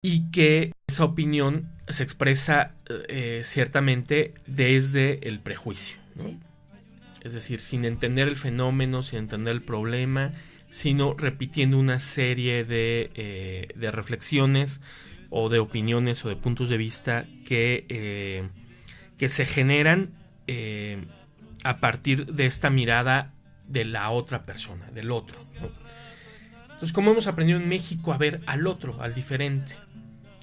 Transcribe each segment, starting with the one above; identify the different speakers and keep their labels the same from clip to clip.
Speaker 1: y que esa opinión se expresa ciertamente desde el prejuicio, ¿no? Sí. Es decir, sin entender el fenómeno, sin entender el problema, sino repitiendo una serie de reflexiones o de opiniones o de puntos de vista que se generan a partir de esta mirada de la otra persona, del otro, ¿no? Entonces, ¿cómo hemos aprendido en México a ver al otro, al diferente,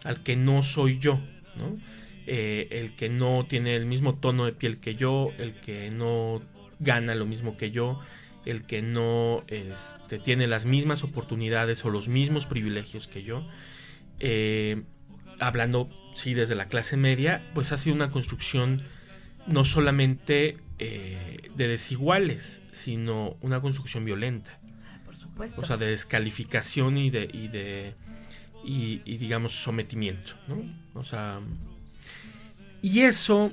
Speaker 1: al que no soy yo, ¿no? El que no tiene el mismo tono de piel que yo, el que no gana lo mismo que yo, el que no tiene las mismas oportunidades o los mismos privilegios que yo. Hablando, sí, desde la clase media, pues ha sido una construcción no solamente de desiguales, sino una construcción violenta.
Speaker 2: Por supuesto.
Speaker 1: O sea, de descalificación y digamos sometimiento, ¿no? Sí. O sea, y eso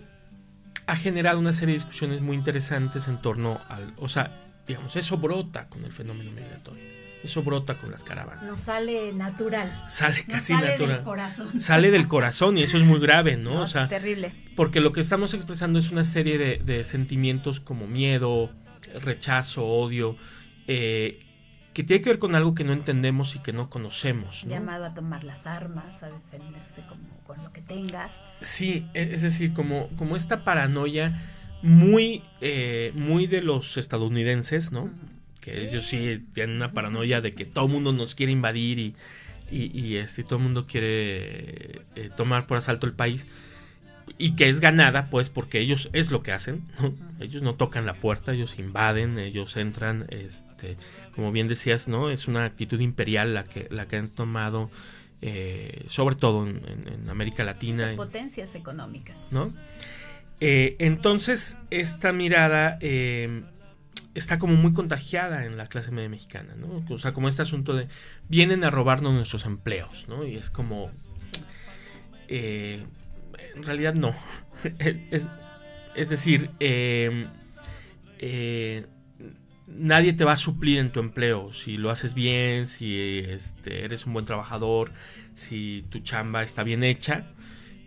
Speaker 1: ha generado una serie de discusiones muy interesantes en torno al, o sea, digamos, eso brota con el fenómeno migratorio, eso brota con las caravanas.
Speaker 2: Nos sale natural.
Speaker 1: Sale casi
Speaker 2: natural.
Speaker 1: Sale
Speaker 2: del corazón.
Speaker 1: Sale del corazón y eso es muy grave, ¿no? O sea,
Speaker 2: terrible.
Speaker 1: Porque lo que estamos expresando es una serie de sentimientos como miedo, rechazo, odio, que tiene que ver con algo que no entendemos y que no conocemos, ¿no?
Speaker 2: Llamado a tomar las armas, a defenderse con lo que tengas.
Speaker 1: Sí, es decir, como esta paranoia muy de los estadounidenses, ¿no? Que sí. Ellos sí tienen una paranoia de que todo el mundo nos quiere invadir y todo el mundo quiere tomar por asalto el país. Y que es ganada, pues, porque ellos es lo que hacen, ¿no? Ellos no tocan la puerta, ellos invaden, ellos entran, como bien decías, ¿no? Es una actitud imperial la que han tomado, sobre todo en América Latina.
Speaker 2: De potencias económicas,
Speaker 1: ¿no? Entonces, esta mirada está como muy contagiada en la clase media mexicana, ¿no? O sea, como este asunto de vienen a robarnos nuestros empleos, ¿no? Y es como... Sí. En realidad no. Es decir, nadie te va a suplir en tu empleo si lo haces bien, si eres un buen trabajador, si tu chamba está bien hecha.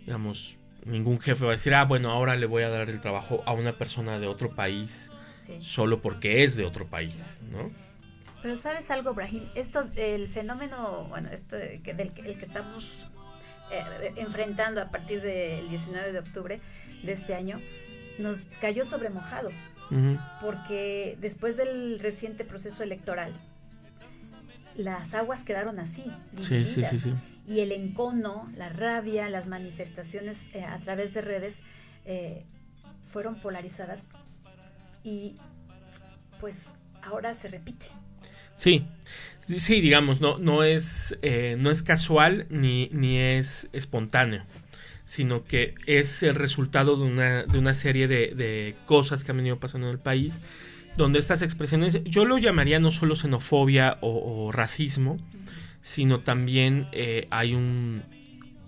Speaker 1: Digamos, ningún jefe va a decir, bueno, ahora le voy a dar el trabajo a una persona de otro país, sí, solo porque es de otro país, ¿no?
Speaker 2: Pero ¿sabes algo, Brahim? El fenómeno, bueno, el que estamos enfrentando a partir del 19 de octubre de este año, nos cayó sobre mojado, porque después del reciente proceso electoral las aguas quedaron así, divididas, sí. Y el encono, la rabia, las manifestaciones a través de redes fueron polarizadas y pues ahora se repite.
Speaker 1: Sí, digamos, no es casual ni es espontáneo, sino que es el resultado de una serie de cosas que han venido pasando en el país, donde estas expresiones, yo lo llamaría no solo xenofobia o racismo, sino también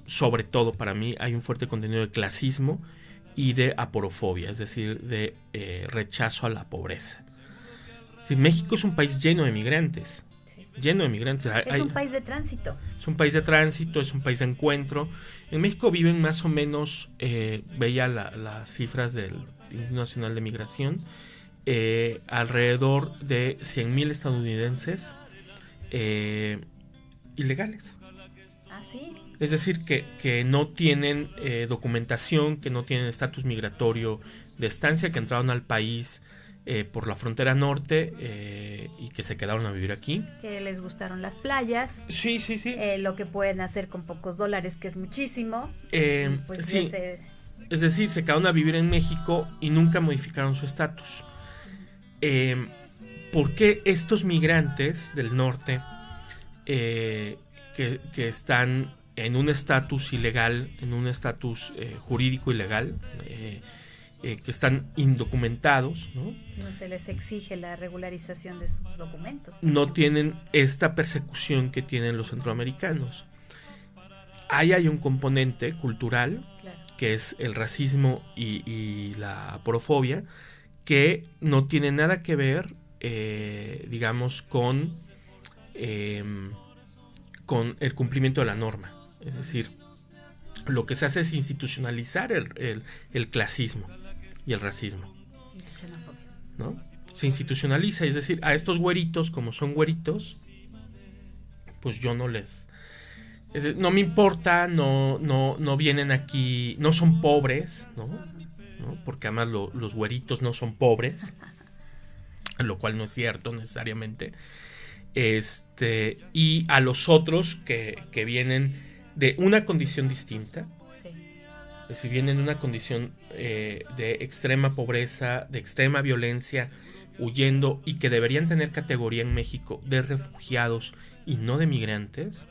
Speaker 1: sobre todo para mí, hay un fuerte contenido de clasismo y de aporofobia, es decir, de rechazo a la pobreza. Sí, México es un país lleno de migrantes. Lleno de migrantes.
Speaker 2: Es un país de tránsito.
Speaker 1: Es un país de tránsito, es un país de encuentro. En México viven más o menos, veía las cifras del Instituto Nacional de Migración, alrededor de 100,000 estadounidenses ilegales.
Speaker 2: ¿Ah, sí?
Speaker 1: Es decir, que no tienen documentación, que no tienen estatus migratorio de estancia, que entraron al país por la frontera norte y que se quedaron a vivir aquí.
Speaker 2: Que les gustaron las playas.
Speaker 1: Sí.
Speaker 2: Lo que pueden hacer con pocos dólares, que es muchísimo.
Speaker 1: Pues sí. Es decir, se quedaron a vivir en México y nunca modificaron su estatus. ¿Por qué estos migrantes del norte que están en un estatus ilegal, en un estatus jurídico ilegal, que están indocumentados, ¿no?
Speaker 2: No se les exige la regularización de sus documentos.
Speaker 1: No tienen esta persecución que tienen los centroamericanos. Ahí hay un componente cultural, claro, que es el racismo y la aporofobia, que no tiene nada que ver, digamos, con el cumplimiento de la norma. Es decir, lo que se hace es institucionalizar el clasismo y el racismo, ¿no? Se institucionaliza, es decir, a estos güeritos, como son güeritos, pues yo no les... no me importa, no vienen aquí, no son pobres, ¿no? Porque además los güeritos no son pobres, lo cual no es cierto necesariamente. Y a los otros que vienen de una condición distinta, sí. Es decir, vienen en una condición de extrema pobreza, de extrema violencia, huyendo, y que deberían tener categoría en México de refugiados y no de migrantes,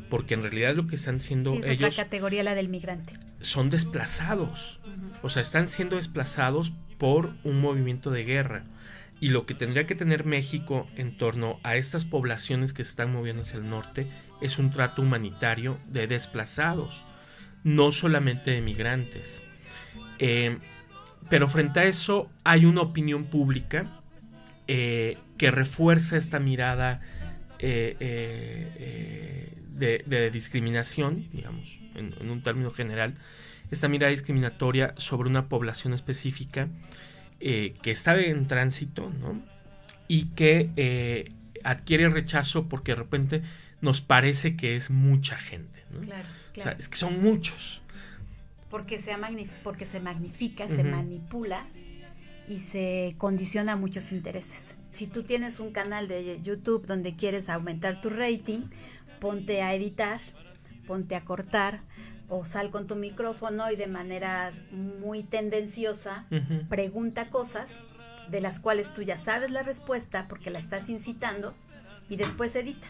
Speaker 1: porque en realidad lo que están siendo
Speaker 2: sí, es
Speaker 1: ellos...
Speaker 2: otra categoría, la del migrante.
Speaker 1: Son desplazados, o sea, están siendo desplazados por un movimiento de guerra. Y lo que tendría que tener México en torno a estas poblaciones que se están moviendo hacia el norte es un trato humanitario de desplazados, no solamente de migrantes. Pero frente a eso hay una opinión pública que refuerza esta mirada de discriminación, digamos, en un término general, esta mirada discriminatoria sobre una población específica que está en tránsito, ¿no? Y que adquiere rechazo porque de repente nos parece que es mucha gente, ¿no?
Speaker 2: Claro.
Speaker 1: O sea, es que son muchos.
Speaker 2: Porque se magnifica, se manipula y se condiciona a muchos intereses. Si tú tienes un canal de YouTube donde quieres aumentar tu rating, ponte a editar, ponte a cortar, o sal con tu micrófono y de manera muy tendenciosa pregunta cosas de las cuales tú ya sabes la respuesta porque la estás incitando, y después edita.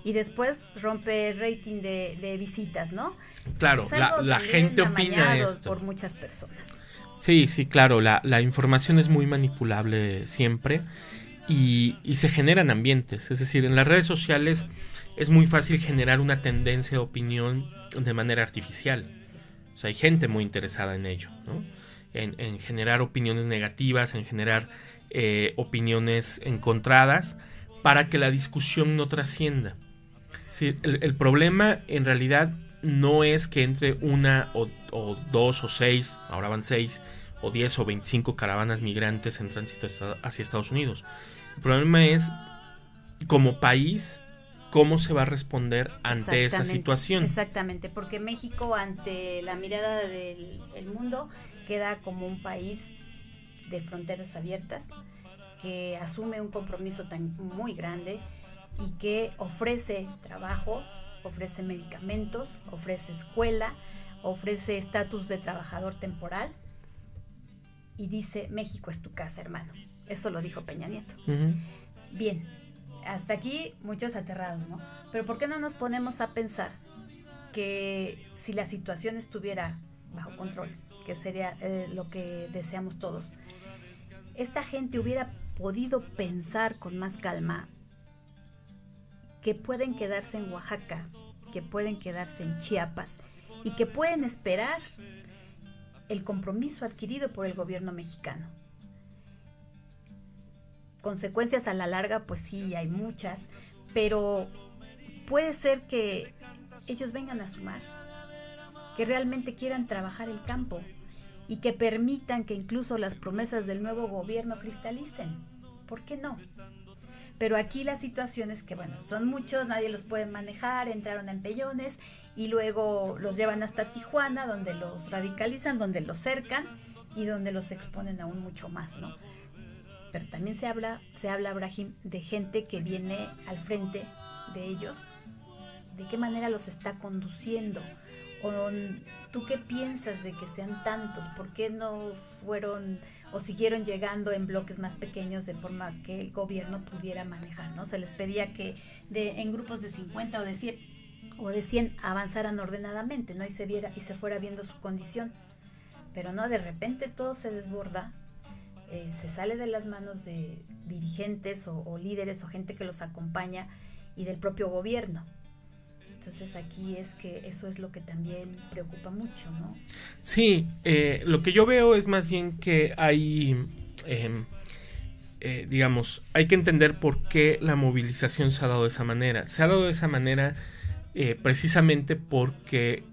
Speaker 2: Y después rompe el rating de visitas, ¿no?
Speaker 1: Claro, la gente opina esto.
Speaker 2: Por muchas personas.
Speaker 1: Sí, claro, la información es muy manipulable siempre y se generan ambientes. Es decir, en las redes sociales es muy fácil generar una tendencia de opinión de manera artificial. Sí. O sea, hay gente muy interesada en ello, ¿no? En generar opiniones negativas, en generar opiniones encontradas, sí, para que la discusión no trascienda. Sí, el problema en realidad no es que entre una o dos o 6, ahora van 6, o 10 o 25 caravanas migrantes en tránsito hacia Estados Unidos. El problema es, como país, cómo se va a responder ante esa situación.
Speaker 2: Exactamente, porque México, ante la mirada del mundo, queda como un país de fronteras abiertas, que asume un compromiso muy grande y que ofrece trabajo, ofrece medicamentos, ofrece escuela, ofrece estatus de trabajador temporal, y dice: México es tu casa, hermano. Eso lo dijo Peña Nieto. Bien, hasta aquí muchos aterrados, ¿no? Pero ¿por qué no nos ponemos a pensar que si la situación estuviera bajo control, que sería lo que deseamos todos, esta gente hubiera podido pensar con más calma que pueden quedarse en Oaxaca, que pueden quedarse en Chiapas y que pueden esperar el compromiso adquirido por el gobierno mexicano? Consecuencias a la larga, pues sí, hay muchas, pero puede ser que ellos vengan a sumar, que realmente quieran trabajar el campo y que permitan que incluso las promesas del nuevo gobierno cristalicen. ¿Por qué no? Pero aquí la situación es que, bueno, son muchos, nadie los puede manejar, entraron a empellones y luego los llevan hasta Tijuana, donde los radicalizan, donde los cercan y donde los exponen aún mucho más, ¿no? Pero también se habla, Brahim, de gente que viene al frente de ellos. ¿De qué manera los está conduciendo? ¿O tú qué piensas de que sean tantos? ¿Por qué no fueron o siguieron llegando en bloques más pequeños de forma que el gobierno pudiera manejar, ¿no? Se les pedía que en grupos de 50 o de 100 avanzaran ordenadamente, ¿no? Y se fuera viendo su condición. Pero no, de repente todo se desborda. Se sale de las manos de dirigentes o líderes o gente que los acompaña y del propio gobierno. Entonces aquí es que eso es lo que también preocupa mucho, ¿no?
Speaker 1: Sí, lo que yo veo es más bien que hay, digamos, hay que entender por qué la movilización se ha dado de esa manera. Se ha dado de esa manera precisamente porque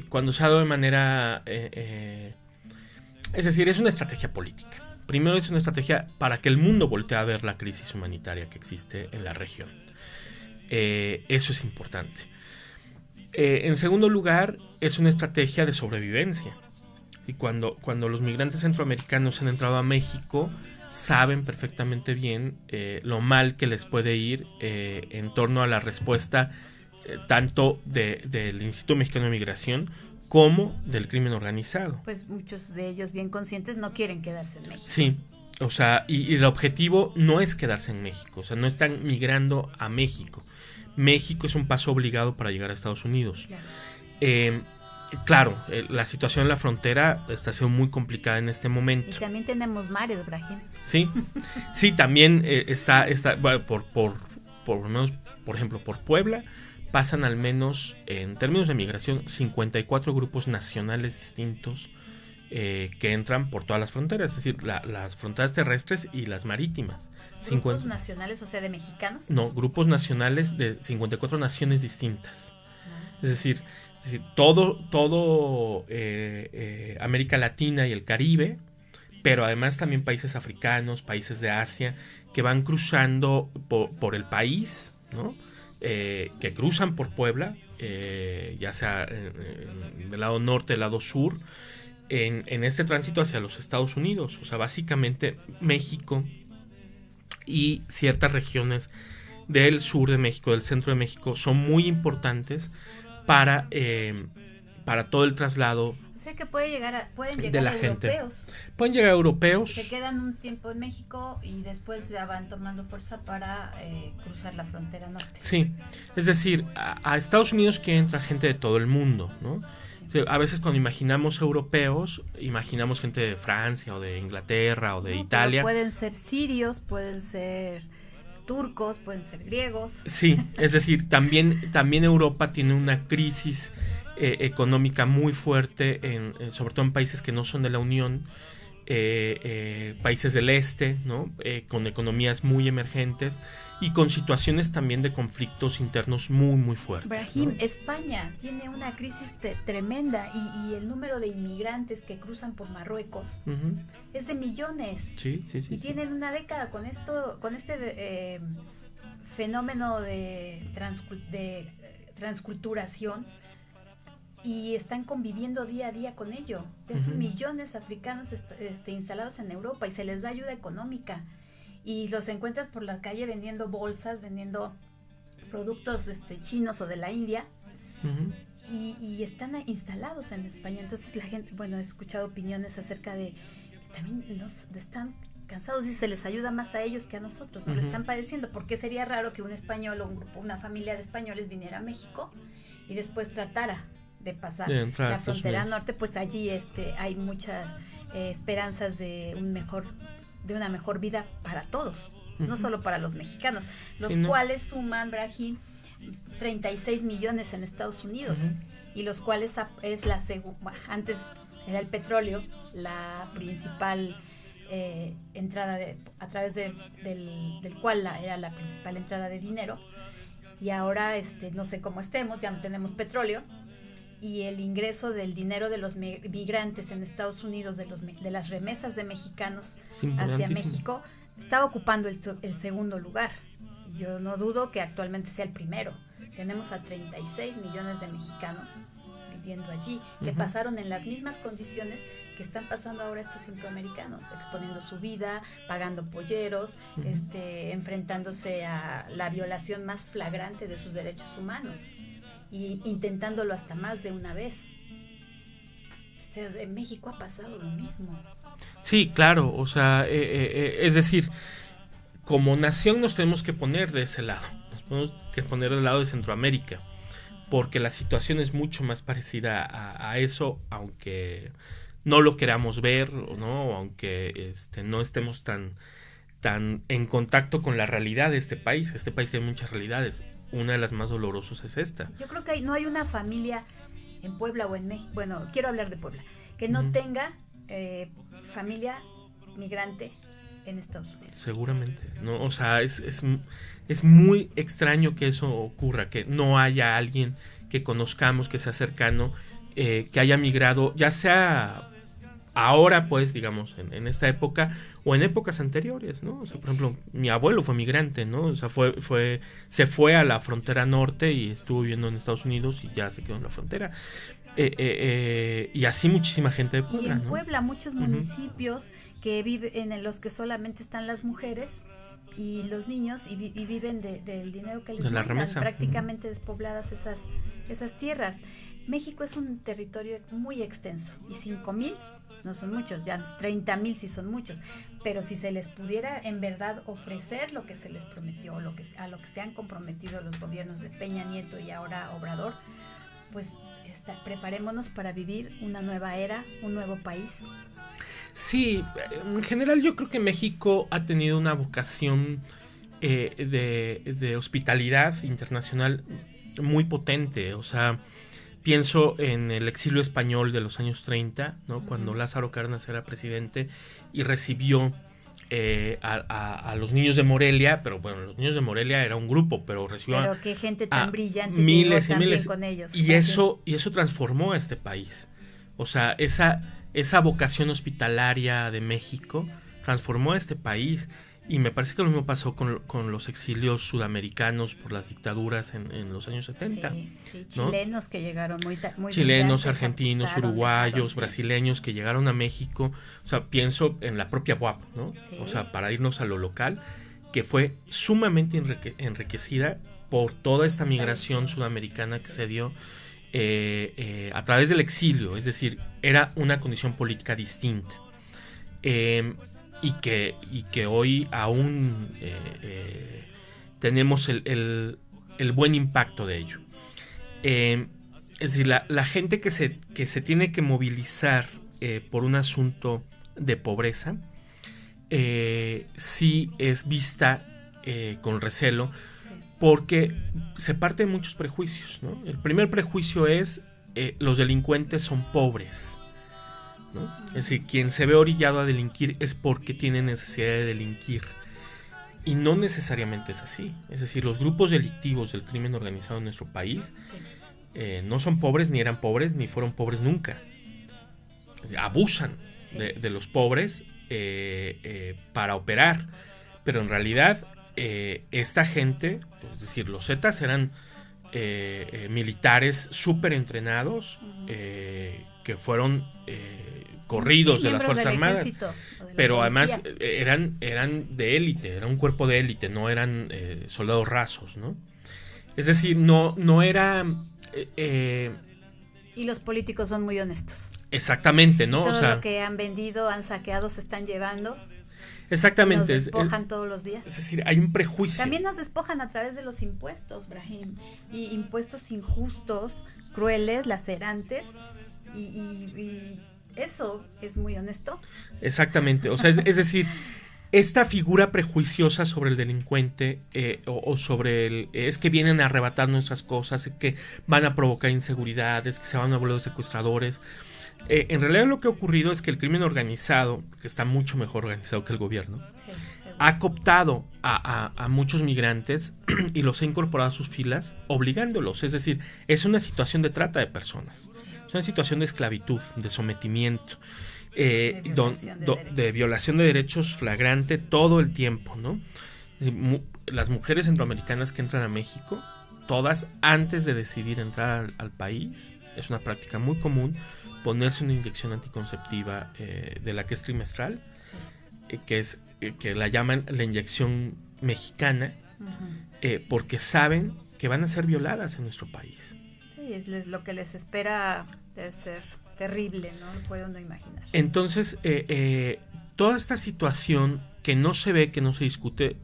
Speaker 1: cuando se ha dado de manera... es decir, es una estrategia política. Primero es una estrategia para que el mundo voltee a ver la crisis humanitaria que existe en la región. Eso es importante. En segundo lugar, es una estrategia de sobrevivencia. Y cuando los migrantes centroamericanos han entrado a México, saben perfectamente bien lo mal que les puede ir en torno a la respuesta tanto del Instituto Mexicano de Migración como del crimen organizado.
Speaker 2: Pues muchos de ellos bien conscientes no quieren quedarse en México.
Speaker 1: Sí, o sea, y el objetivo no es quedarse en México, o sea, no están migrando a México. México es un paso obligado para llegar a Estados Unidos. Claro, la situación en la frontera está siendo muy complicada en este momento.
Speaker 2: Y también tenemos mares, Brahim.
Speaker 1: Sí, sí, también está bueno, por lo menos, por ejemplo, por Puebla, pasan al menos, en términos de migración, 54 grupos nacionales distintos que entran por todas las fronteras, es decir, las fronteras terrestres y las marítimas.
Speaker 2: ¿Grupos nacionales, o sea, de mexicanos?
Speaker 1: No, grupos nacionales de 54 naciones distintas. Es decir, todo América Latina y el Caribe, pero además también países africanos, países de Asia, que van cruzando por el país, ¿no? Que cruzan por Puebla, ya sea del lado norte, del lado sur, en este tránsito hacia los Estados Unidos. O sea, básicamente México y ciertas regiones del sur de México, del centro de México, son muy importantes para todo el traslado.
Speaker 2: O sea que pueden llegar
Speaker 1: de la
Speaker 2: europeos.
Speaker 1: Gente. Pueden llegar europeos.
Speaker 2: Se quedan un tiempo en México y después ya van tomando fuerza para cruzar la frontera norte.
Speaker 1: Sí, es decir, a Estados Unidos que entra gente de todo el mundo, ¿no? Sí. O sea, a veces cuando imaginamos europeos, imaginamos gente de Francia o de Inglaterra o de Italia.
Speaker 2: Pueden ser sirios, pueden ser turcos, pueden ser griegos.
Speaker 1: Sí, es decir, también Europa tiene una crisis económica muy fuerte, sobre todo en países que no son de la Unión, países del este, ¿no? Con economías muy emergentes y con situaciones también de conflictos internos muy, muy fuertes.
Speaker 2: Brahim,
Speaker 1: ¿no?
Speaker 2: España tiene una crisis tremenda y el número de inmigrantes que cruzan por Marruecos es de millones.
Speaker 1: Sí.
Speaker 2: Y tienen una década con este fenómeno de transculturación. Y están conviviendo día a día con ello. Esos millones africanos instalados en Europa y se les da ayuda económica. Y los encuentras por la calle vendiendo bolsas, vendiendo productos chinos o de la India. Y están instalados en España. Entonces la gente, bueno, he escuchado opiniones acerca de también están cansados y se les ayuda más a ellos que a nosotros. Nos lo están padeciendo. ¿Por qué sería raro que un español o una familia de españoles viniera a México y después tratara de pasar la frontera norte? Pues allí hay muchas esperanzas de una mejor vida para todos, no solo para los mexicanos, los cuales suman, Brahim, 36 millones en Estados Unidos, y los cuales es antes era el petróleo la principal entrada a través del cual era la principal entrada de dinero, y ahora no sé cómo estemos, ya no tenemos petróleo. Y el ingreso del dinero de los migrantes en Estados Unidos, de las remesas de mexicanos hacia México, estaba ocupando el segundo lugar. Yo no dudo que actualmente sea el primero. Tenemos a 36 millones de mexicanos viviendo allí, que pasaron en las mismas condiciones que están pasando ahora estos centroamericanos, exponiendo su vida, pagando polleros, enfrentándose a la violación más flagrante de sus derechos humanos. Y intentándolo hasta más de una vez. O sea, en México ha pasado lo mismo.
Speaker 1: Sí, claro, o sea, es decir, como nación nos tenemos que poner de ese lado, nos tenemos que poner del lado de Centroamérica, porque la situación es mucho más parecida a eso, aunque no lo queramos ver, ¿no? Aunque no estemos tan en contacto con la realidad de este país. Este país tiene muchas realidades. Una de las más dolorosas es esta.
Speaker 2: Yo creo que no hay una familia en Puebla o en México, bueno, quiero hablar de Puebla, que no tenga familia migrante en Estados Unidos.
Speaker 1: Seguramente, ¿no? O sea, es muy extraño que eso ocurra, que no haya alguien que conozcamos, que sea cercano, que haya migrado, ya sea ahora, pues, digamos, en esta época o en épocas anteriores, ¿no? O sea, por ejemplo, mi abuelo fue migrante, ¿no? O sea, se fue a la frontera norte y estuvo viviendo en Estados Unidos y ya se quedó en la frontera. Y así muchísima gente de Puebla,
Speaker 2: y en
Speaker 1: ¿no?
Speaker 2: Puebla muchos municipios que viven, en los que solamente están las mujeres y los niños y viven del dinero que les
Speaker 1: de la
Speaker 2: mandan,
Speaker 1: remesa.
Speaker 2: prácticamente despobladas esas tierras. México es un territorio muy extenso y 5,000 no son muchos, ya 30,000 sí son muchos, pero si se les pudiera en verdad ofrecer lo que se les prometió, a lo que se han comprometido los gobiernos de Peña Nieto y ahora Obrador, pues preparémonos para vivir una nueva era, un nuevo país.
Speaker 1: Sí, en general yo creo que México ha tenido una vocación de hospitalidad internacional muy potente. O sea, pienso en el exilio español de los años 30, ¿no? Cuando Lázaro Cárdenas era presidente y recibió a los niños de Morelia, pero bueno, los niños de Morelia era un grupo, pero recibió
Speaker 2: pero qué gente tan brillante
Speaker 1: miles y
Speaker 2: también
Speaker 1: miles
Speaker 2: con ellos.
Speaker 1: y eso transformó a este país. O sea, esa vocación hospitalaria de México transformó a este país. Y me parece que lo mismo pasó con los exilios sudamericanos por las dictaduras en los años 70.
Speaker 2: Sí,
Speaker 1: ¿no?
Speaker 2: Chilenos que llegaron muy
Speaker 1: chilenos, argentinos, uruguayos,
Speaker 2: sí.
Speaker 1: brasileños que llegaron a México. O sea, pienso en la propia UAP, ¿no?
Speaker 2: Sí.
Speaker 1: O sea, para irnos a lo local, que fue sumamente enriquecida por toda esta migración sudamericana que se dio a través del exilio. Es decir, era una condición política distinta. Y que hoy aún tenemos el buen impacto de ello. Es decir, la gente que se tiene que movilizar por un asunto de pobreza sí es vista con recelo, porque se parte de muchos prejuicios, ¿no? El primer prejuicio es los delincuentes son pobres, ¿no? Es decir, quien se ve orillado a delinquir es porque tiene necesidad de delinquir. Y no necesariamente es así. Es decir, los grupos delictivos del crimen organizado en nuestro país no son pobres, ni eran pobres, ni fueron pobres nunca. Es decir, abusan de los pobres para operar. Pero en realidad, esta gente, es decir, los Zetas eran militares súper entrenados, que fueron corridos de las Fuerzas Armadas, pero además eran de élite, era un cuerpo de élite, no eran soldados rasos, ¿no? Es decir, no era...
Speaker 2: y los políticos son muy honestos.
Speaker 1: Exactamente, ¿no?
Speaker 2: Todo
Speaker 1: o sea,
Speaker 2: lo que han vendido, han saqueado, se están llevando.
Speaker 1: Exactamente.
Speaker 2: Nos despojan todos los días.
Speaker 1: Es decir, hay un prejuicio.
Speaker 2: También nos despojan a través de los impuestos, Brahim. Y impuestos injustos, crueles, lacerantes. Y eso es muy honesto.
Speaker 1: Exactamente. O sea, es decir, esta figura prejuiciosa sobre el delincuente o sobre es que vienen a arrebatar nuestras cosas, es que van a provocar inseguridades, que se van a volver secuestradores. En realidad lo que ha ocurrido es que el crimen organizado, que está mucho mejor organizado que el gobierno, ha cooptado a muchos migrantes y los ha incorporado a sus filas, obligándolos. Es decir, es una situación de trata de personas, es una situación de esclavitud, de sometimiento, de violación de derechos flagrante todo el tiempo, ¿no? Las mujeres centroamericanas que entran a México, todas antes de decidir entrar al país, es una práctica muy común, ponerse una inyección anticonceptiva de la que es trimestral, que la llaman la inyección mexicana, porque saben que van a ser violadas en nuestro país.
Speaker 2: Sí, lo que les espera debe ser terrible, ¿no? Lo puede uno imaginar.
Speaker 1: Entonces, toda esta situación que no se ve, que no se discute,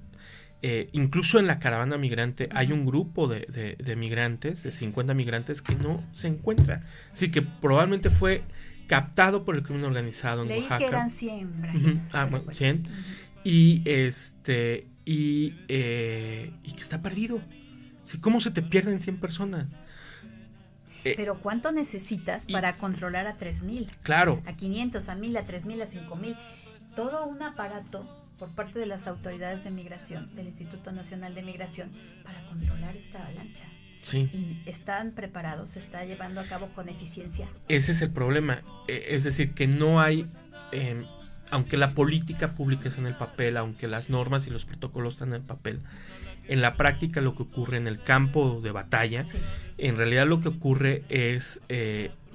Speaker 1: incluso en la caravana migrante hay un grupo de migrantes, de 50 migrantes que no se encuentra. Así que probablemente fue captado por el crimen organizado en Oaxaca.
Speaker 2: Leí que eran 100, Brian.
Speaker 1: Bueno, 100. Y que está perdido. ¿Sí? ¿Cómo se te pierden 100 personas?
Speaker 2: Pero ¿cuánto necesitas para controlar a 3,000?
Speaker 1: Claro.
Speaker 2: A 500, a 1,000, a 3,000, a 5,000. Todo un aparato por parte de las autoridades de migración, del Instituto Nacional de Migración, para controlar esta avalancha.
Speaker 1: Sí.
Speaker 2: ¿Y están preparados? ¿Se está llevando a cabo con eficiencia?
Speaker 1: Ese es el problema. Es decir, que no hay, aunque la política pública es en el papel, aunque las normas y los protocolos están en el papel, en la práctica lo que ocurre en el campo de batalla,
Speaker 2: Sí.
Speaker 1: en realidad lo que ocurre es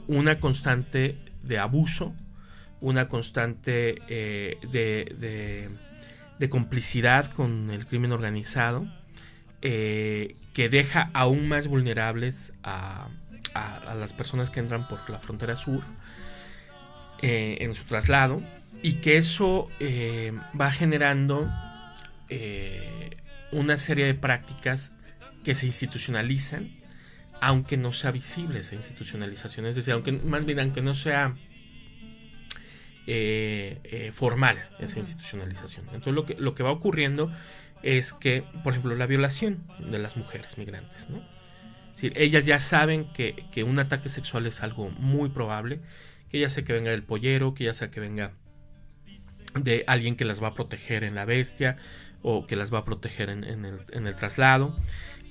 Speaker 1: una constante de abuso, una constante de complicidad con el crimen organizado, que deja aún más vulnerables a las personas que entran por la frontera sur en su traslado, y que eso va generando una serie de prácticas que se institucionalizan, aunque no sea visible esa institucionalización, es decir, aunque no sea formal esa institucionalización. Entonces lo que va ocurriendo es que, por ejemplo, la violación de las mujeres migrantes, ¿no? Es decir, ellas ya saben que un ataque sexual es algo muy probable, que ya sea que venga del pollero, que ya sea que venga de alguien que las va a proteger en la bestia o que las va a proteger en el traslado.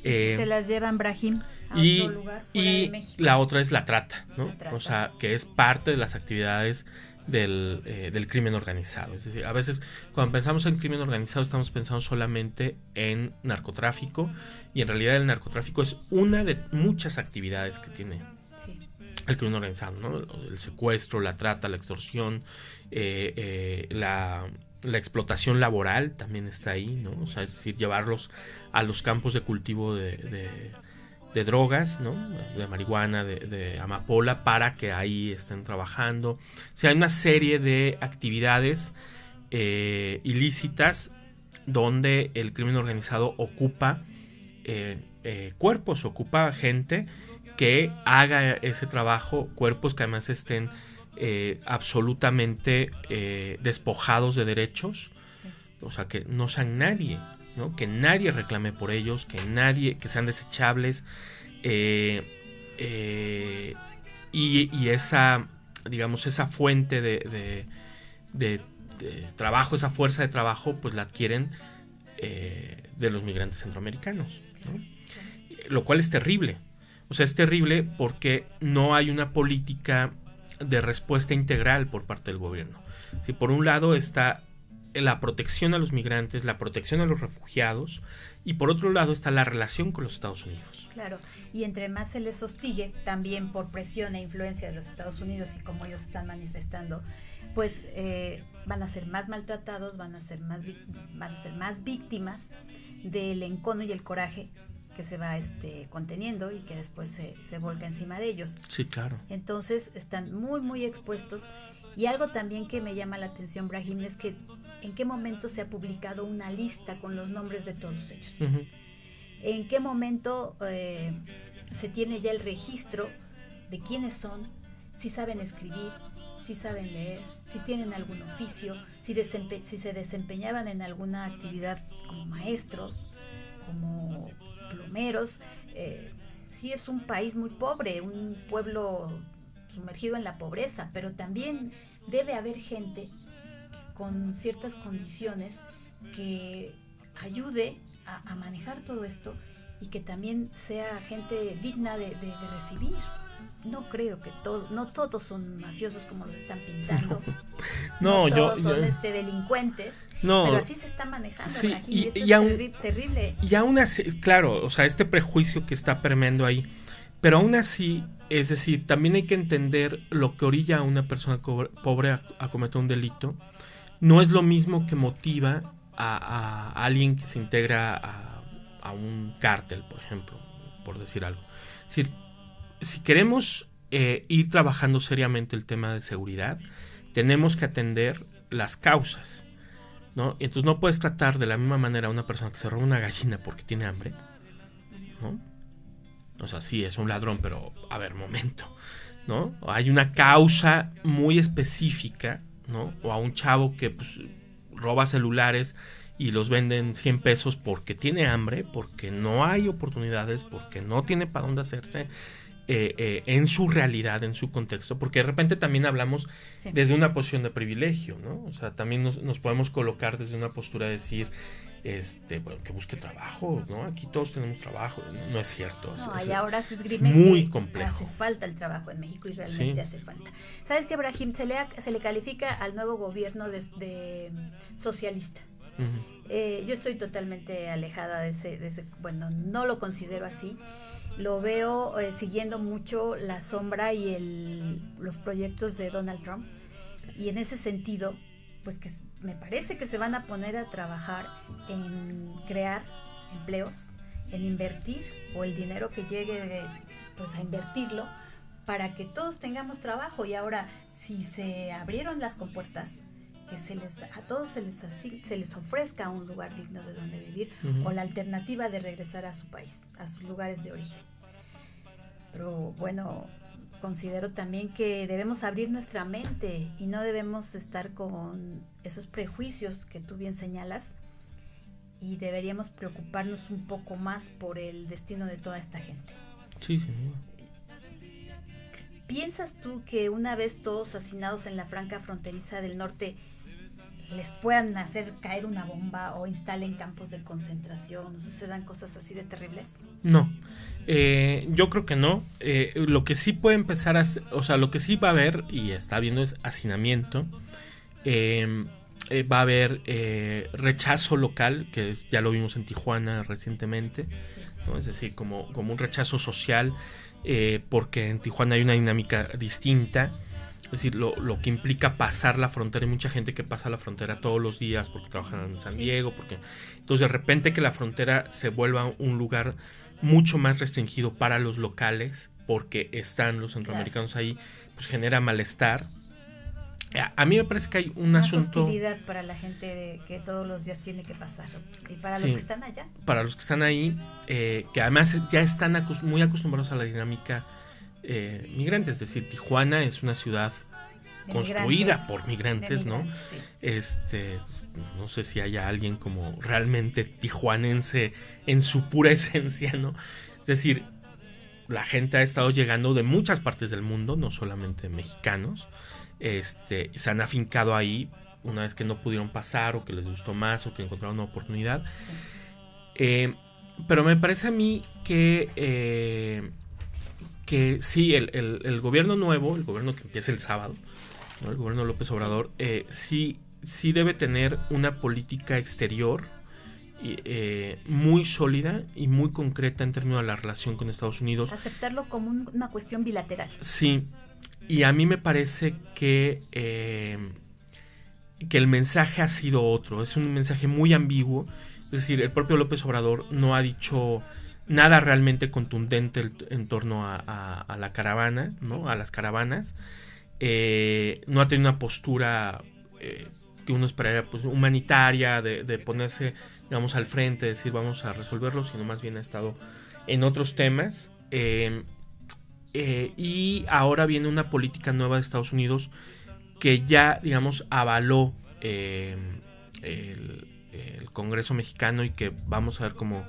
Speaker 2: Se las llevan, Brahim, a otro lugar fuera de México.
Speaker 1: La otra es la trata, ¿no?
Speaker 2: La trata.
Speaker 1: O sea, que es parte de las actividades del crimen organizado. Es decir, a veces cuando pensamos en crimen organizado estamos pensando solamente en narcotráfico, y en realidad el narcotráfico es una de muchas actividades que tiene el crimen organizado, ¿no? El secuestro, la trata, la extorsión, la explotación laboral también está ahí, ¿no? O sea, es decir, llevarlos a los campos de cultivo de drogas, ¿no? De marihuana, de amapola, para que ahí estén trabajando. O sea, hay una serie de actividades ilícitas donde el crimen organizado ocupa cuerpos, ocupa gente que haga ese trabajo, cuerpos que además estén absolutamente despojados de derechos, sí. O sea, que no sean nadie, ¿no? Que nadie reclame por ellos, que sean desechables, y esa, digamos, esa fuente de trabajo, esa fuerza de trabajo, pues la adquieren de los migrantes centroamericanos, ¿no? Lo cual es terrible. O sea, es terrible porque no hay una política de respuesta integral por parte del gobierno. Si por un lado está la protección a los migrantes, la protección a los refugiados, y por otro lado está la relación con los Estados Unidos.
Speaker 2: Claro, y entre más se les hostigue, también por presión e influencia de los Estados Unidos y como ellos están manifestando, pues van a ser más maltratados, van a ser más víctimas del encono y el coraje que se va conteniendo y que después se volca encima de ellos.
Speaker 1: Sí, claro.
Speaker 2: Entonces están muy, muy expuestos. Y algo también que me llama la atención, Brahim, es que en qué momento se ha publicado una lista con los nombres de todos ellos. Uh-huh. En qué momento se tiene ya el registro de quiénes son, si saben escribir, si saben leer, si tienen algún oficio, si se desempeñaban en alguna actividad como maestros, como plomeros. Sí, es un país muy pobre, un pueblo sumergido en la pobreza, pero también debe haber gente con ciertas condiciones que ayude a manejar todo esto y que también sea gente digna de recibir. No creo que no todos son mafiosos como los están pintando. No todos son delincuentes. No, pero así se está manejando.
Speaker 1: Sí,
Speaker 2: y esto es terrible.
Speaker 1: Y aún así, claro, o sea, este prejuicio que está permeando ahí, pero aún así, es decir, también hay que entender lo que orilla a una persona pobre a cometer un delito. No es lo mismo que motiva a alguien que se integra a un cártel, por ejemplo, por decir algo. Es decir, si queremos ir trabajando seriamente el tema de seguridad, tenemos que atender las causas, ¿no? Entonces no puedes tratar de la misma manera a una persona que se roba una gallina porque tiene hambre, ¿no? O sea, sí, es un ladrón, pero a ver, momento, ¿no? Hay una causa muy específica, ¿no? O a un chavo que pues, roba celulares y los venden 100 pesos porque tiene hambre, porque no hay oportunidades, porque no tiene para dónde hacerse, en su realidad, en su contexto, porque de repente también hablamos desde una posición de privilegio, ¿no? O sea, también nos podemos colocar desde una postura de decir, bueno, que busque trabajo, ¿no? Aquí todos tenemos trabajo. No es cierto.
Speaker 2: No, y ahora se
Speaker 1: es
Speaker 2: esgrime
Speaker 1: muy
Speaker 2: que
Speaker 1: complejo.
Speaker 2: hace falta el trabajo en México y realmente hace falta. ¿Sabes qué, Brahim? Se le califica al nuevo gobierno de socialista. Yo estoy totalmente alejada de ese, bueno, no lo considero así. Lo veo siguiendo mucho la sombra y los proyectos de Donald Trump. Y en ese sentido, pues que me parece que se van a poner a trabajar en crear empleos, en invertir, o el dinero que llegue pues a invertirlo para que todos tengamos trabajo. Y ahora, si se abrieron las compuertas, que a todos se les ofrezca un lugar digno de donde vivir, o la alternativa de regresar a su país, a sus lugares de origen. Pero bueno, considero también que debemos abrir nuestra mente y no debemos estar con esos prejuicios que tú bien señalas, y deberíamos preocuparnos un poco más por el destino de toda esta gente.
Speaker 1: Sí, sí.
Speaker 2: ¿Piensas tú que una vez todos hacinados en la franja fronteriza del norte les puedan hacer caer una bomba o instalen campos de concentración o sucedan cosas así de terribles?
Speaker 1: No, yo creo que no. Lo que sí puede empezar lo que sí va a haber y está habiendo es hacinamiento. Va a haber rechazo local, que ya lo vimos en Tijuana recientemente, sí, ¿no? Es decir, como un rechazo social, porque en Tijuana hay una dinámica distinta. Es decir, lo que implica pasar la frontera. Hay mucha gente que pasa la frontera todos los días porque trabajan en San Diego. Entonces, de repente que la frontera se vuelva un lugar mucho más restringido para los locales, porque están los centroamericanos ahí, pues genera malestar. A mí me parece que hay un asunto...
Speaker 2: hostilidad para la gente que todos los días tiene que pasar. Y para los que están allá.
Speaker 1: Para los que están ahí, que además ya están muy acostumbrados a la dinámica migrante. Es decir, Tijuana es una ciudad construida por migrantes, ¿no? Sí. No sé si haya alguien como realmente tijuanense en su pura esencia, ¿no? Es decir, la gente ha estado llegando de muchas partes del mundo, no solamente mexicanos. Se han afincado ahí una vez que no pudieron pasar, o que les gustó más, o que encontraron una oportunidad. Sí. Pero me parece a mí que sí, el gobierno nuevo, el gobierno que empieza el sábado, ¿no? El gobierno de López Obrador, sí debe tener una política exterior muy sólida y muy concreta en términos de la relación con Estados Unidos.
Speaker 2: Aceptarlo como una cuestión bilateral.
Speaker 1: Sí. Y a mí me parece que el mensaje ha sido otro. Es un mensaje muy ambiguo. Es decir, el propio López Obrador no ha dicho nada realmente contundente en torno a la caravana, ¿no? Sí. A las caravanas. No ha tenido una postura que uno esperaría, pues, humanitaria, de ponerse, digamos, al frente, decir vamos a resolverlo, sino más bien ha estado en otros temas. Y ahora viene una política nueva de Estados Unidos que ya, digamos, avaló el Congreso mexicano, y que vamos a ver cómo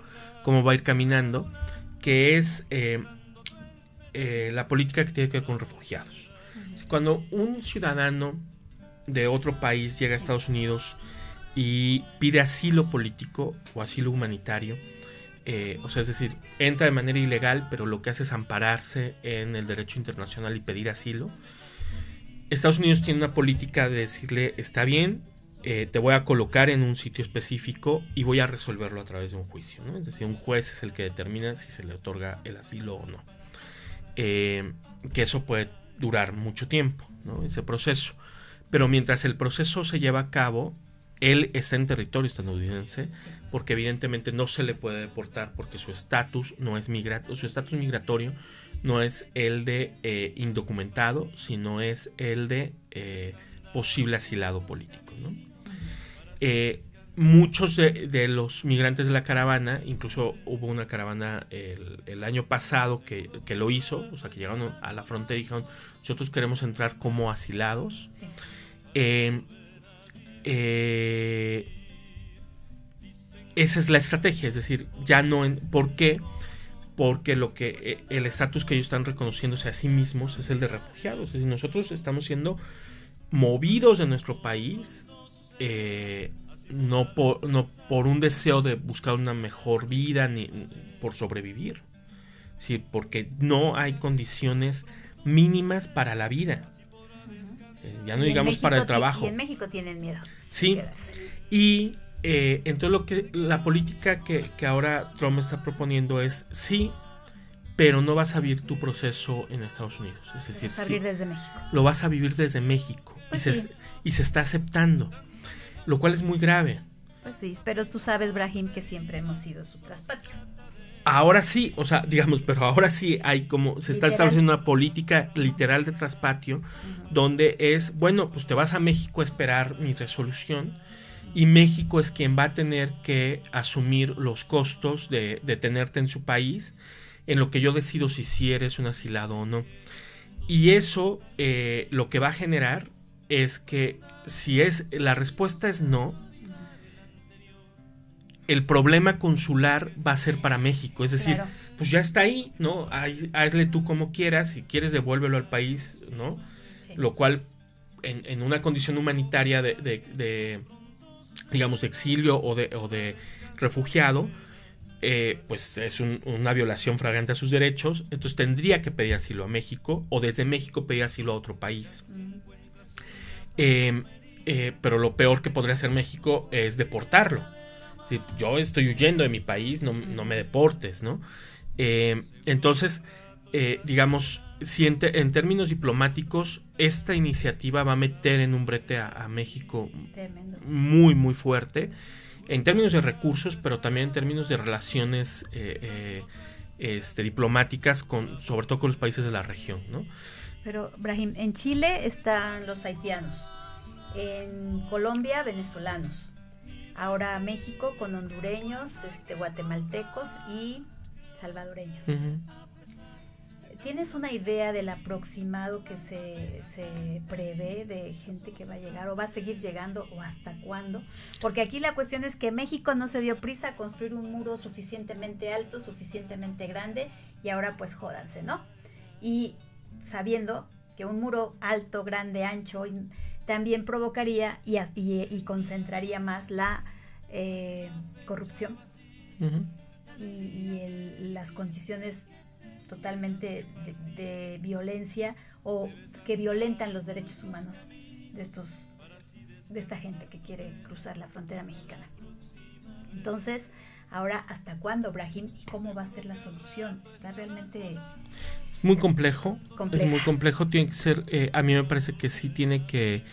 Speaker 1: va a ir caminando, que es la política que tiene que ver con refugiados. Cuando un ciudadano de otro país llega a Estados Unidos y pide asilo político o asilo humanitario, es decir, entra de manera ilegal, pero lo que hace es ampararse en el derecho internacional y pedir asilo. Estados Unidos tiene una política de decirle, está bien, te voy a colocar en un sitio específico y voy a resolverlo a través de un juicio, ¿no? Es decir, un juez es el que determina si se le otorga el asilo o no. Que eso puede durar mucho tiempo, ¿no? Ese proceso. Pero mientras el proceso se lleva a cabo, él está en territorio estadounidense, porque evidentemente no se le puede deportar, porque su estatus no es su estatus migratorio no es el de indocumentado, sino es el de posible asilado político, ¿no? Muchos de los migrantes de la caravana, incluso hubo una caravana el año pasado que lo hizo, o sea, que llegaron a la frontera y dijeron, nosotros queremos entrar como asilados. Sí. Esa es la estrategia, es decir, ya no ¿por qué? Porque el estatus que ellos están reconociéndose a sí mismos es el de refugiados. Es decir, nosotros estamos siendo movidos de nuestro país no por un deseo de buscar una mejor vida ni por sobrevivir. Sí, porque no hay condiciones mínimas para la vida. Ya no digamos para el trabajo.
Speaker 2: Y en México tienen miedo.
Speaker 1: Sí. Y entonces lo que la política que ahora Trump está proponiendo es sí, pero no vas a vivir tu proceso en Estados Unidos. Es decir,
Speaker 2: lo vas a vivir desde México.
Speaker 1: Lo vas a vivir desde México.
Speaker 2: Pues
Speaker 1: y se está aceptando, lo cual es muy grave.
Speaker 2: Pues sí, pero tú sabes, Brahim, que siempre hemos sido su traspatio.
Speaker 1: Ahora sí, o sea, digamos, pero ahora sí hay como, se está estableciendo una política literal de traspatio, donde es, bueno, pues te vas a México a esperar mi resolución, y México es quien va a tener que asumir los costos de tenerte en su país, en lo que yo decido si eres un asilado o no. Y eso lo que va a generar es que si la respuesta es no, el problema consular va a ser para México, es decir, claro, pues ya está ahí, ¿no? Hazle tú como quieras, si quieres devuélvelo al país, ¿no? Sí. Lo cual, en una condición humanitaria de digamos, de exilio o de refugiado, pues es una violación flagrante a sus derechos, entonces tendría que pedir asilo a México, o desde México pedir asilo a otro país. Pero lo peor que podría hacer México es deportarlo. Sí, yo estoy huyendo de mi país, no me deportes, ¿no? Entonces, digamos, si en términos diplomáticos, esta iniciativa va a meter en un brete a México muy, muy fuerte, en términos de recursos, pero también en términos de relaciones diplomáticas, sobre todo con los países de la región, ¿no?
Speaker 2: Pero, Brahim, en Chile están los haitianos, en Colombia, venezolanos. Ahora México con hondureños, guatemaltecos y salvadoreños. ¿Tienes una idea del aproximado que se prevé de gente que va a llegar o va a seguir llegando o hasta cuándo? Porque aquí la cuestión es que México no se dio prisa a construir un muro suficientemente alto, suficientemente grande, y ahora pues jódanse, ¿no? Y sabiendo que un muro alto, grande, ancho, también provocaría y concentraría más la corrupción y las condiciones totalmente de violencia o que violentan los derechos humanos de esta gente que quiere cruzar la frontera mexicana. Entonces, ahora, ¿hasta cuándo, Brahim? ¿Y cómo va a ser la solución? Está realmente...
Speaker 1: Es muy complejo. Es muy complejo. Tiene que ser, a mí me parece que sí tiene que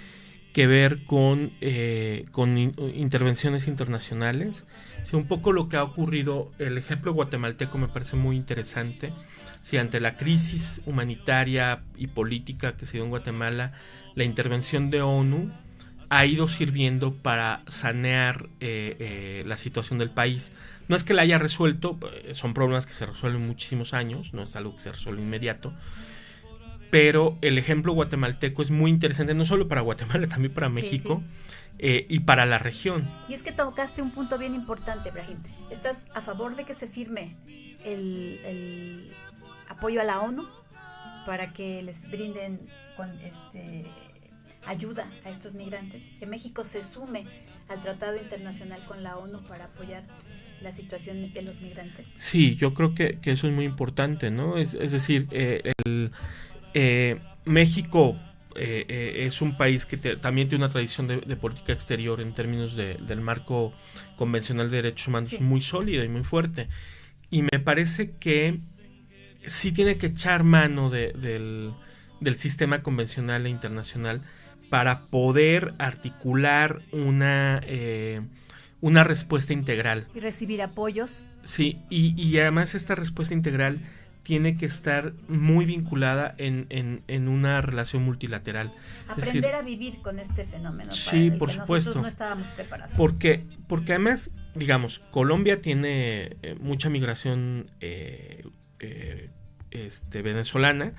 Speaker 1: ver con intervenciones internacionales. Sí, un poco lo que ha ocurrido, el ejemplo guatemalteco me parece muy interesante. Sí, ante la crisis humanitaria y política que se dio en Guatemala, la intervención de ONU ha ido sirviendo para sanear la situación del país. No es que la haya resuelto, son problemas que se resuelven en muchísimos años, no es algo que se resuelve inmediato, pero el ejemplo guatemalteco es muy interesante, no solo para Guatemala, también para México, sí. Y para la región.
Speaker 2: Y es que tocaste un punto bien importante, Brahim. ¿Estás a favor de que se firme el apoyo a la ONU para que les brinden ayuda a estos migrantes? Que México se sume al tratado internacional con la ONU para apoyar la situación de los migrantes.
Speaker 1: Sí, yo creo que eso es muy importante, ¿no? Es decir, México es un país que también tiene una tradición de política exterior en términos del marco convencional de derechos humanos, sí, muy sólido y muy fuerte. Y me parece que sí tiene que echar mano del sistema convencional e internacional para poder articular una respuesta integral.
Speaker 2: Y recibir apoyos.
Speaker 1: Sí, y además esta respuesta integral tiene que estar muy vinculada en una relación multilateral.
Speaker 2: Aprender a vivir con este fenómeno.
Speaker 1: Sí, por supuesto.
Speaker 2: Nosotros no estábamos preparados.
Speaker 1: Porque además, digamos, Colombia tiene mucha migración venezolana,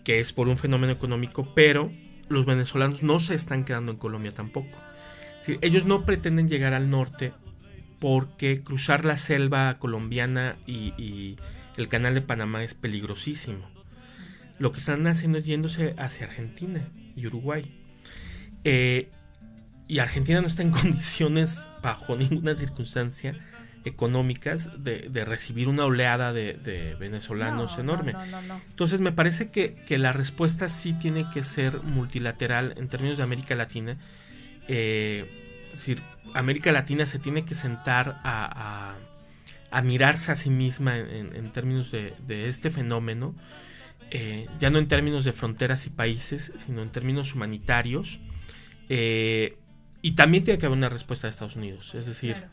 Speaker 1: que es por un fenómeno económico, pero los venezolanos no se están quedando en Colombia tampoco. Sí, ellos no pretenden llegar al norte porque cruzar la selva colombiana y el canal de Panamá es peligrosísimo. Lo que están haciendo es yéndose hacia Argentina y Uruguay. y Argentina no está en condiciones, bajo ninguna circunstancia económicas, de recibir una oleada de venezolanos enorme.
Speaker 2: No.
Speaker 1: Entonces me parece que la respuesta sí tiene que ser multilateral en términos de América Latina. Es decir, América Latina se tiene que sentar a mirarse a sí misma en términos de este fenómeno, ya no en términos de fronteras y países, sino en términos humanitarios, y también tiene que haber una respuesta de Estados Unidos. Es decir, claro,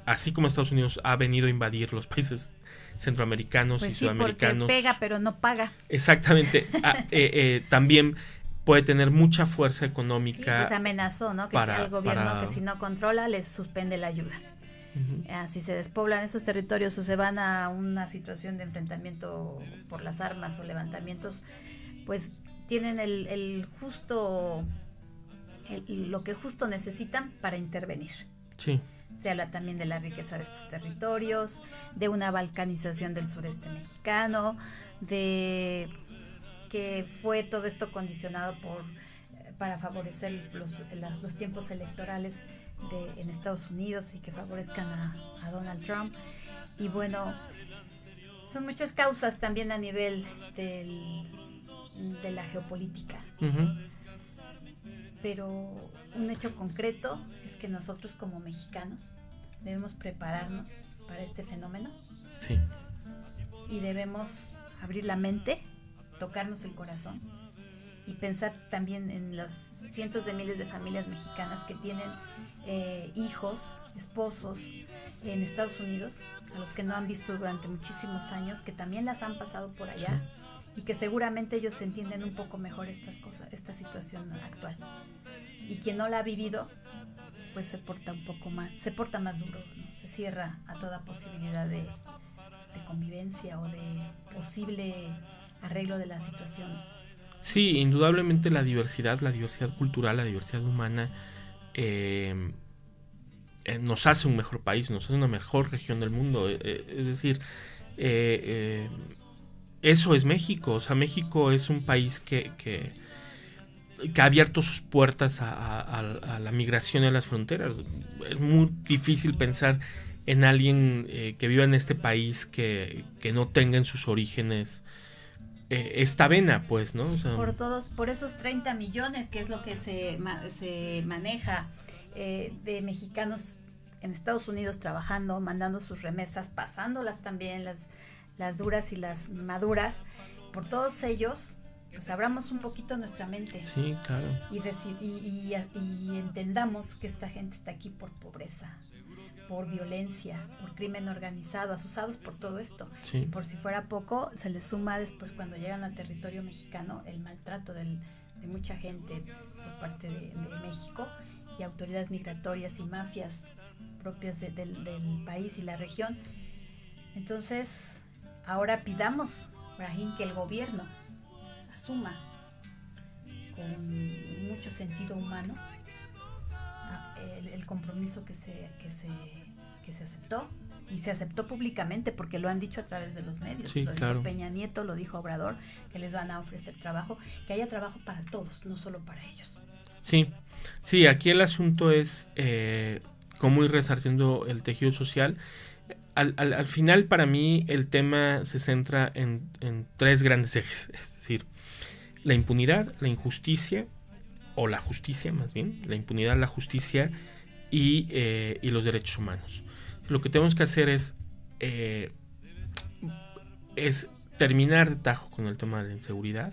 Speaker 1: así como Estados Unidos ha venido a invadir los países centroamericanos y sudamericanos,
Speaker 2: porque pega pero no paga.
Speaker 1: Exactamente. También puede tener mucha fuerza económica.
Speaker 2: Sí, pues amenazó, ¿no? Que sea el gobierno que si no controla les suspende la ayuda. Si se despoblan esos territorios o se van a una situación de enfrentamiento por las armas o levantamientos, pues tienen lo que justo necesitan para intervenir.
Speaker 1: Sí.
Speaker 2: Se habla también de la riqueza de estos territorios, de una balcanización del sureste mexicano, de que fue todo esto condicionado para favorecer los tiempos electorales en Estados Unidos y que favorezcan a Donald Trump. Y bueno, son muchas causas también a nivel de la geopolítica.
Speaker 1: Uh-huh.
Speaker 2: Pero un hecho concreto es que nosotros como mexicanos debemos prepararnos para este fenómeno.
Speaker 1: Sí.
Speaker 2: Y debemos abrir la mente, tocarnos el corazón y pensar también en los cientos de miles de familias mexicanas que tienen hijos, esposos en Estados Unidos, a los que no han visto durante muchísimos años, que también las han pasado por allá. Sí. Y que seguramente ellos entienden un poco mejor esta situación actual. Y quien no la ha vivido, pues se porta más duro, ¿no? Se cierra a toda posibilidad de convivencia o de posible arreglo de la situación.
Speaker 1: Sí, indudablemente la diversidad cultural, la diversidad humana nos hace un mejor país, nos hace una mejor región del mundo. Es decir, eso es México. O sea, México es un país que ha abierto sus puertas a la migración y a las fronteras. Es muy difícil pensar en alguien que viva en este país que no tenga en sus orígenes esta vena, pues, ¿no? O sea,
Speaker 2: por esos 30 millones, que es lo que se maneja de mexicanos en Estados Unidos trabajando, mandando sus remesas, pasándolas también, las duras y las maduras, por todos ellos, pues abramos un poquito nuestra mente.
Speaker 1: Sí, claro.
Speaker 2: Y entendamos que esta gente está aquí por pobreza, por violencia, por crimen organizado, asusados por todo esto.
Speaker 1: Sí.
Speaker 2: Y por si fuera poco, se les suma después, cuando llegan al territorio mexicano, el maltrato de mucha gente por parte de México y autoridades migratorias y mafias propias del país y la región. Entonces, ahora pidamos, Brahim, que el gobierno asuma con mucho sentido humano el compromiso que se aceptó, y se aceptó públicamente porque lo han dicho a través de los medios.
Speaker 1: Sí,
Speaker 2: lo dijo
Speaker 1: claro.
Speaker 2: Peña Nieto, lo dijo Obrador, que les van a ofrecer trabajo, que haya trabajo para todos, no solo para ellos.
Speaker 1: Sí, aquí el asunto es cómo ir resarciendo el tejido social. Al final, para mí, el tema se centra en tres grandes ejes, es decir, la impunidad, la injusticia, o la justicia más bien, la impunidad, la justicia y los derechos humanos. Lo que tenemos que hacer es terminar de tajo con el tema de la inseguridad.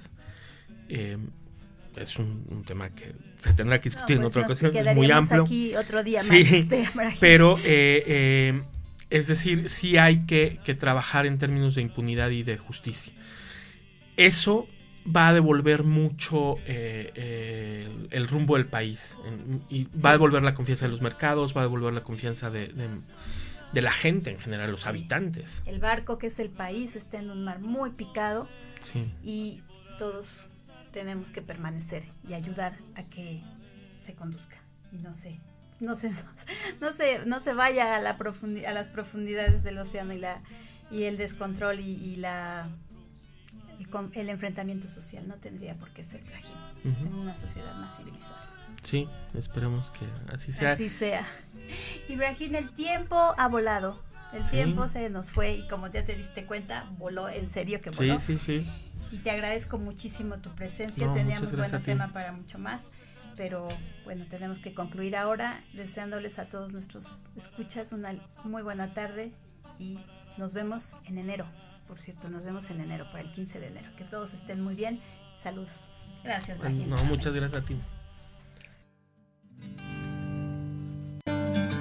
Speaker 1: Es un tema que se tendrá que discutir en otra ocasión, es muy amplio.
Speaker 2: Aquí otro día
Speaker 1: sí,
Speaker 2: más.
Speaker 1: Pero es decir, sí hay que trabajar en términos de impunidad y de justicia. Eso va a devolver mucho el rumbo del país y va a devolver la confianza de los mercados, va a devolver la confianza de la gente en general, los habitantes.
Speaker 2: El barco, que es el país, está en un mar muy picado.
Speaker 1: Sí.
Speaker 2: Y todos tenemos que permanecer y ayudar a que se conduzca y no se vaya a las profundidades del océano y el descontrol y la el enfrentamiento social. No tendría por qué ser Brahim en una sociedad más civilizada.
Speaker 1: Sí, esperemos que así sea.
Speaker 2: Así sea. Y Brahim, el tiempo ha volado. El tiempo se nos fue y como ya te diste cuenta, voló, en serio que voló.
Speaker 1: Sí.
Speaker 2: Y te agradezco muchísimo tu presencia.
Speaker 1: No,
Speaker 2: teníamos buen tema para mucho más, pero bueno, tenemos que concluir ahora, deseándoles a todos nuestros escuchas una muy buena tarde y nos vemos en enero. Por cierto, nos vemos en enero, para el 15 de enero. Que todos estén muy bien. Saludos. Gracias, Brahim.
Speaker 1: No, muchas gracias a ti.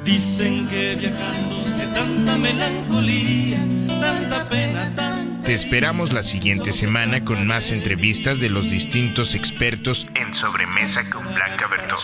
Speaker 3: Dicen que viajando de tanta melancolía, tanta pena,
Speaker 4: Te esperamos la siguiente semana con más entrevistas de los distintos expertos en Sobremesa con Blanca Bertó.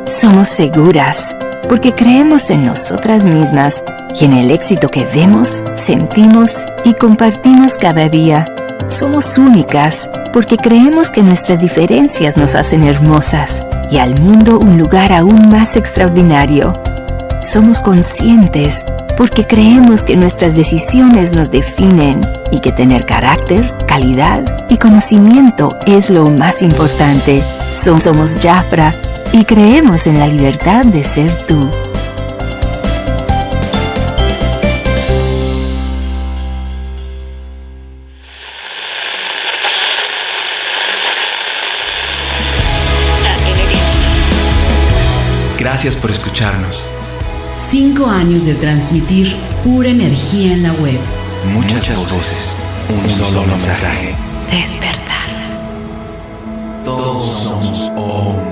Speaker 5: Somos seguras porque creemos en nosotras mismas y en el éxito que vemos, sentimos y compartimos cada día. Somos únicas porque creemos que nuestras diferencias nos hacen hermosas y al mundo un lugar aún más extraordinario. Somos conscientes porque creemos que nuestras decisiones nos definen y que tener carácter, calidad y conocimiento es lo más importante. Somos Jafra y creemos en la libertad de ser tú.
Speaker 6: Gracias por escucharnos.
Speaker 7: 5 años de transmitir pura energía en la web.
Speaker 6: Muchas voces, un solo mensaje.
Speaker 5: Despertar.
Speaker 6: Todos somos OM.